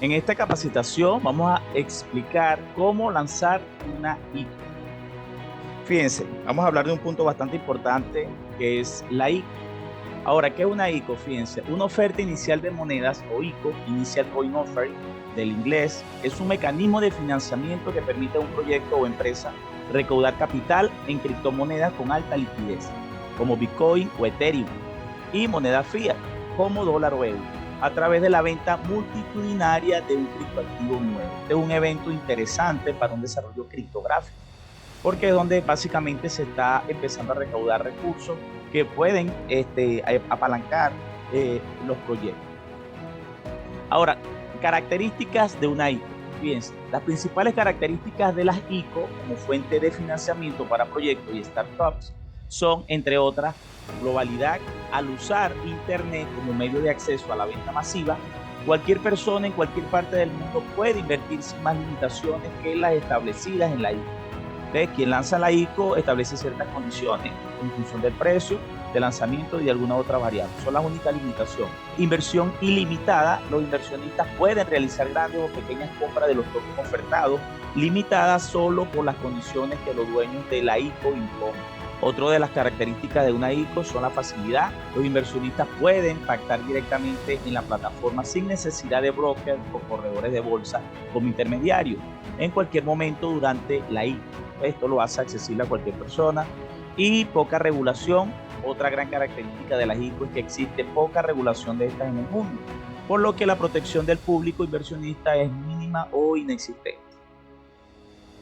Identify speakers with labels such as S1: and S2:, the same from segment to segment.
S1: En esta capacitación vamos a explicar cómo lanzar una ICO. Fíjense, vamos a hablar de un punto bastante importante que es la ICO. Ahora, ¿qué es una ICO? Fíjense, una oferta inicial de monedas o ICO, Initial Coin Offering, del inglés, es un mecanismo de financiamiento que permite a un proyecto o empresa recaudar capital en criptomonedas con alta liquidez, como Bitcoin o Ethereum, y moneda fiat, como dólar o euro, a través de la venta multitudinaria de un criptoactivo nuevo. Este es un evento interesante para un desarrollo criptográfico, porque es donde básicamente se está empezando a recaudar recursos que pueden apalancar los proyectos. Ahora, características de una ICO. Fíjense, las principales características de las ICO como fuente de financiamiento para proyectos y startups son, entre otras, globalidad. Al usar Internet como medio de acceso a la venta masiva, cualquier persona en cualquier parte del mundo puede invertir sin más limitaciones que las establecidas en la ICO. Quien lanza la ICO establece ciertas condiciones en función del precio de lanzamiento y de alguna otra variable. Son las únicas limitaciones. Inversión ilimitada. Los inversionistas pueden realizar grandes o pequeñas compras de los tokens ofertados, limitadas solo por las condiciones que los dueños de la ICO imponen. Otra de las características de una ICO son la facilidad. Los inversionistas pueden pactar directamente en la plataforma sin necesidad de brokers o corredores de bolsa como intermediarios en cualquier momento durante la ICO. Esto lo hace accesible a cualquier persona. Y poca regulación. Otra gran característica de las ICO es que existe poca regulación de estas en el mundo, por lo que la protección del público inversionista es mínima o inexistente.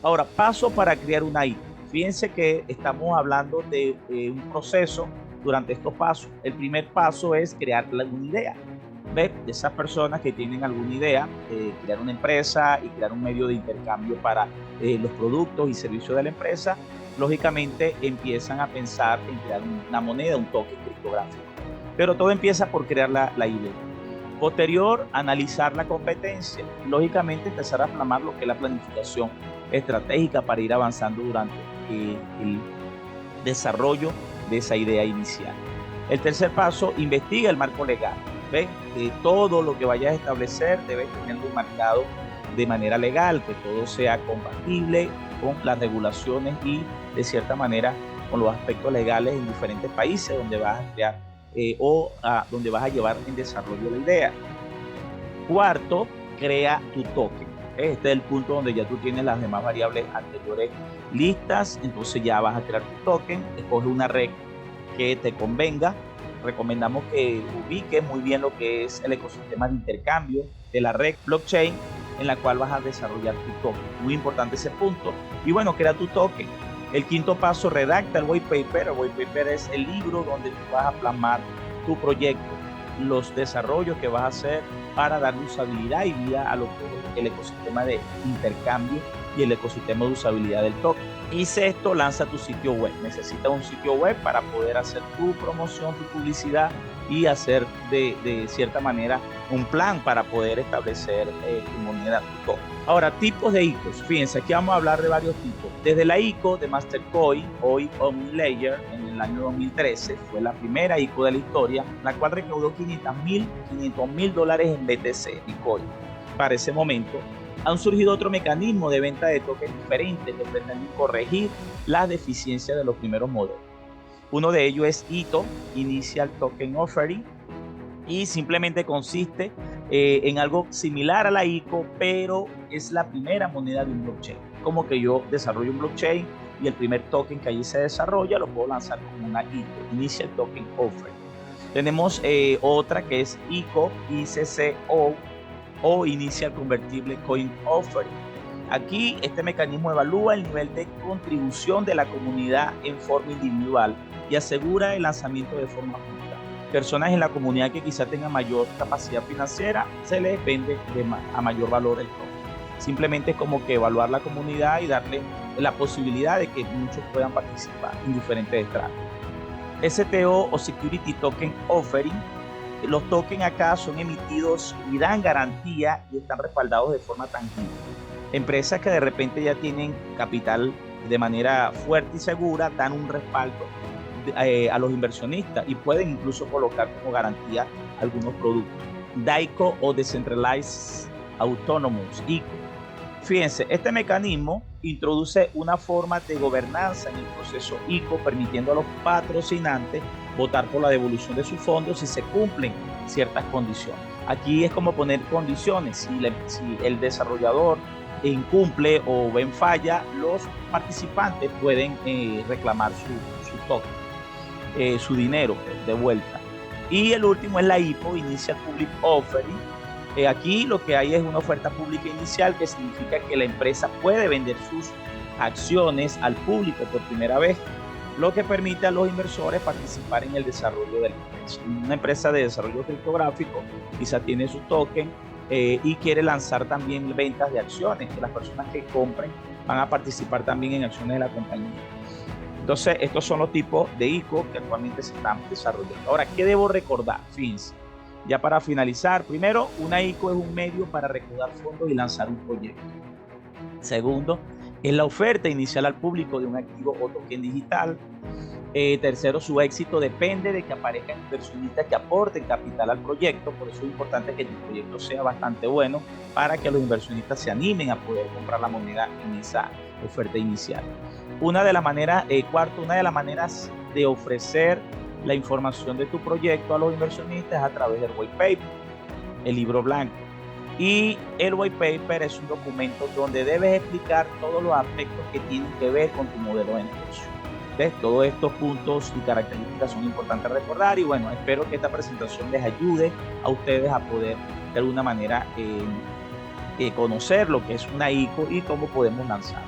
S1: Ahora, paso para crear una ICO. Fíjense que estamos hablando de un proceso durante estos pasos. El primer paso es crear una idea. ¿Ves? De esas personas que tienen alguna idea, crear una empresa y crear un medio de intercambio para los productos y servicios de la empresa, lógicamente empiezan a pensar en crear una moneda, un token criptográfico. Pero todo empieza por crear la idea. Posterior, analizar la competencia. Lógicamente, empezar a plasmar lo que es la planificación estratégica para ir avanzando durante el desarrollo de esa idea inicial. El tercer paso, investiga el marco legal. ¿Ves? Todo lo que vayas a establecer debes tenerlo marcado de manera legal, que todo sea compatible con las regulaciones y de cierta manera con los aspectos legales en diferentes países donde vas a crear donde vas a llevar en desarrollo la idea. Cuarto, crea tu token. Este es el punto donde ya tú tienes las demás variables anteriores listas, entonces ya vas a crear tu token, escoge una red que te convenga. Recomendamos que ubiques muy bien lo que es el ecosistema de intercambio de la red blockchain en la cual vas a desarrollar tu token. Muy importante ese punto. Y bueno, crea tu token. El quinto paso, redacta el white paper. El white paper es el libro donde tú vas a plasmar tu proyecto, los desarrollos que vas a hacer para darle usabilidad y vida a lo que es el ecosistema de intercambio y el ecosistema de usabilidad del token. Y sexto, lanza tu sitio web. Necesitas un sitio web para poder hacer tu promoción, tu publicidad y hacer de cierta manera un plan para poder establecer tu moneda, tu token. Ahora, tipos de ICOs. Fíjense, aquí vamos a hablar de varios tipos. Desde la ICO de Mastercoin, hoy OmniLayer, en el año 2013, fue la primera ICO de la historia, la cual recaudó $500,000 en BTC, Bitcoin. Para ese momento, han surgido otro mecanismo de venta de tokens diferentes que pretenden corregir las deficiencias de los primeros modelos. Uno de ellos es ITO, Initial Token Offering, y simplemente consiste en algo similar a la ICO, pero es la primera moneda de un blockchain. Como que yo desarrollo un blockchain y el primer token que allí se desarrolla lo puedo lanzar como una ICO, Initial Token Offering. Tenemos otra que es ICO, ICCO, o Inicial Convertible Coin Offering. Aquí este mecanismo evalúa el nivel de contribución de la comunidad en forma individual y asegura el lanzamiento de forma justa. Personas en la comunidad que quizá tengan mayor capacidad financiera, se les vende a mayor valor el token. Simplemente es como que evaluar la comunidad y darle la posibilidad de que muchos puedan participar en diferentes estratos. STO o Security Token Offering. Los tokens acá son emitidos y dan garantía y están respaldados de forma tangible. Empresas que de repente ya tienen capital de manera fuerte y segura dan un respaldo a los inversionistas y pueden incluso colocar como garantía algunos productos. DAICO o Decentralized Autonomous, ICO. Fíjense, este mecanismo introduce una forma de gobernanza en el proceso ICO, permitiendo a los patrocinantes votar por la devolución de sus fondos si se cumplen ciertas condiciones. Aquí es como poner condiciones. Si el desarrollador incumple o ven falla, los participantes pueden reclamar su token, su dinero de vuelta. Y el último es la IPO, Initial Public Offering. Aquí lo que hay es una oferta pública inicial, que significa que la empresa puede vender sus acciones al público por primera vez, lo que permite a los inversores participar en el desarrollo de la empresa. Una empresa de desarrollo criptográfico quizá tiene su token y quiere lanzar también ventas de acciones, que las personas que compren van a participar también en acciones de la compañía. Entonces, estos son los tipos de ICO que actualmente se están desarrollando. Ahora, ¿qué debo recordar? Fíjense, ya para finalizar, primero, una ICO es un medio para recaudar fondos y lanzar un proyecto. Segundo, es la oferta inicial al público de un activo o token digital. Tercero, su éxito depende de que aparezcan inversionistas que aporten capital al proyecto. Por eso es importante que tu proyecto sea bastante bueno para que los inversionistas se animen a poder comprar la moneda en esa oferta inicial. Una de las maneras de ofrecer la información de tu proyecto a los inversionistas es a través del white paper, el libro blanco. Y el white paper es un documento donde debes explicar todos los aspectos que tienen que ver con tu modelo de negocio. ¿Ves? Todos estos puntos y características son importantes recordar, y bueno, espero que esta presentación les ayude a ustedes a poder de alguna manera conocer lo que es una ICO y cómo podemos lanzarla.